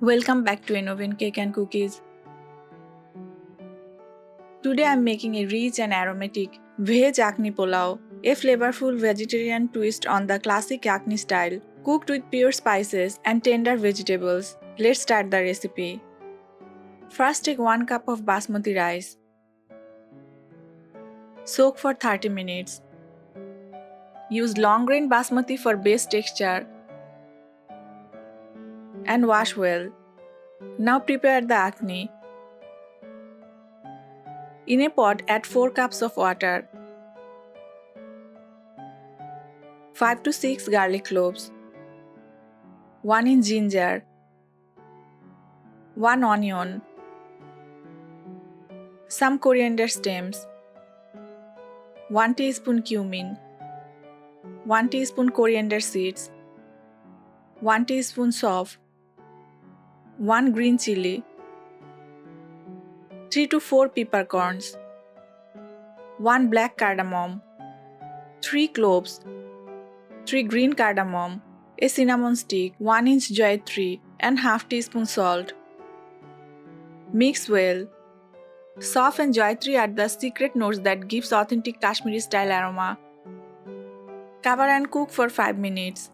Welcome back to Innovin Cake and Cookies. Today I'm making a rich and aromatic Veg Yakhni Pulao, a flavorful vegetarian twist on the classic Yakhni style, cooked with pure spices and tender vegetables. Let's start the recipe. First take 1 cup of basmati rice. Soak for 30 minutes. Use long grain basmati for best texture and wash well. Now prepare the yakhni. In a pot, add 4 cups of water, 5 to 6 garlic cloves, 1 inch ginger, 1 onion, some coriander stems, 1 teaspoon cumin, 1 teaspoon coriander seeds, 1 teaspoon sauve, 1 green chili, 3 to 4 peppercorns, 1 black cardamom, 3 cloves, 3 green cardamom, a cinnamon stick, 1 inch jayatri and half teaspoon salt. Mix well. Sauve and jayatri are the secret notes that gives authentic Kashmiri style aroma. Cover and cook for 5 minutes.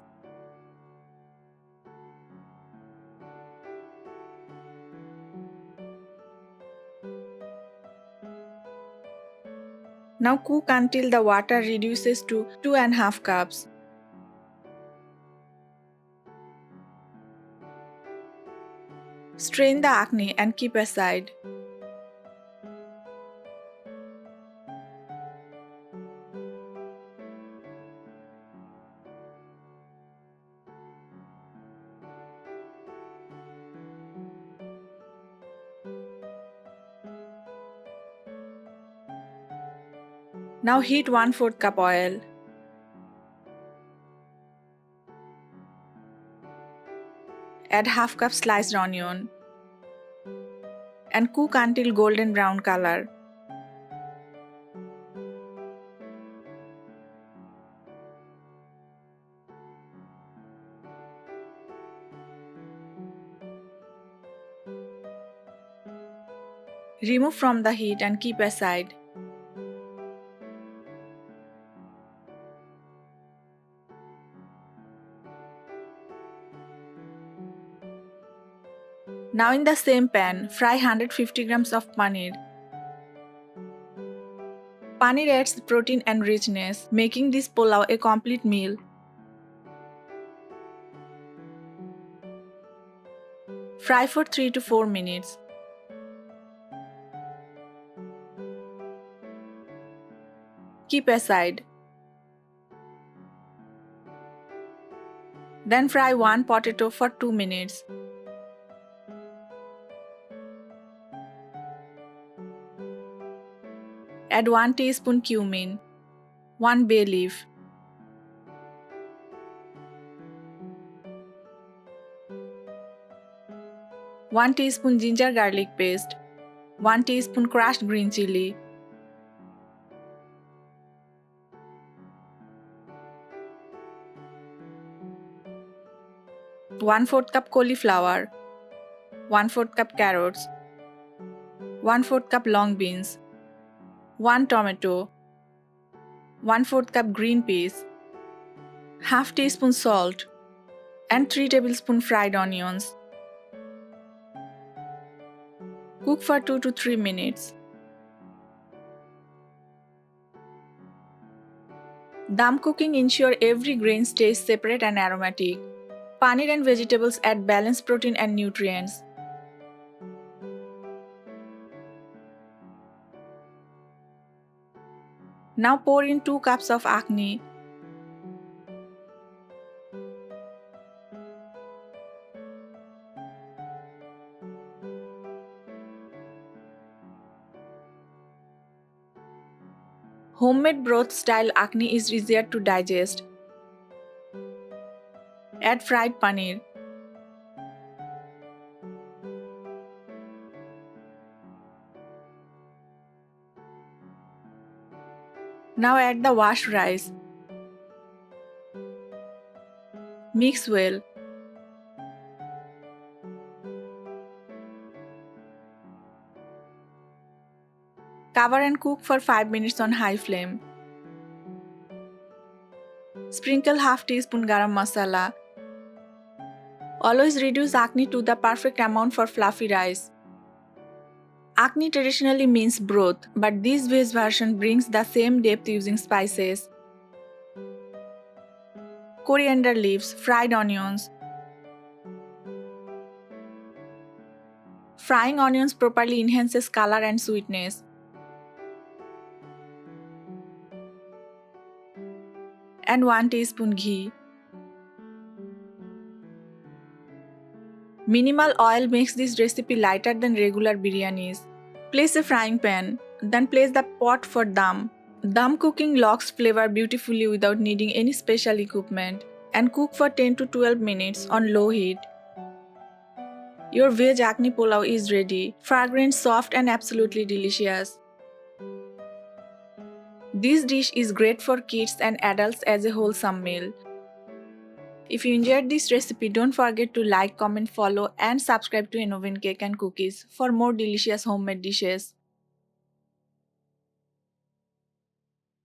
Now cook until the water reduces to 2.5 cups. Strain the yakhni and keep aside. Now heat 1/4 cup oil. Add half cup sliced onion and cook until golden brown color. Remove from the heat and keep aside. Now in the same pan, fry 150 grams of paneer. Paneer adds protein and richness, making this pulao a complete meal. Fry for 3 to 4 minutes. Keep aside. Then fry 1 potato for 2 minutes. Add 1 teaspoon cumin, 1 bay leaf, 1 teaspoon ginger garlic paste, 1 teaspoon crushed green chili, 1/4 cup cauliflower, 1/4 cup carrots, 1/4 cup long beans, 1 tomato, 1/4 cup green peas, half teaspoon salt, and 3 tablespoons fried onions. Cook for 2 to 3 minutes. Dum cooking ensures every grain stays separate and aromatic. Paneer and vegetables add balanced protein and nutrients. Now pour in 2 cups of yakhni. Homemade broth style yakhni is easier to digest. Add fried paneer. Now add the washed rice. Mix well. Cover and cook for 5 minutes on high flame. Sprinkle half teaspoon garam masala. Always reduce yakhni to the perfect amount for fluffy rice. Yakhni traditionally means broth, but this veg version brings the same depth using spices, coriander leaves, fried onions. Frying onions properly enhances color and sweetness. And 1 teaspoon ghee. Minimal oil makes this recipe lighter than regular biryanis. Place a frying pan, then place the pot for dum. Dum cooking locks flavor beautifully without needing any special equipment, and cook for 10 to 12 minutes on low heat. Your Veg Yakhni Polao is ready, fragrant, soft and absolutely delicious. This dish is great for kids and adults as a wholesome meal. If you enjoyed this recipe, don't forget to like, comment, follow and subscribe to Innovin Cake and Cookies for more delicious homemade dishes.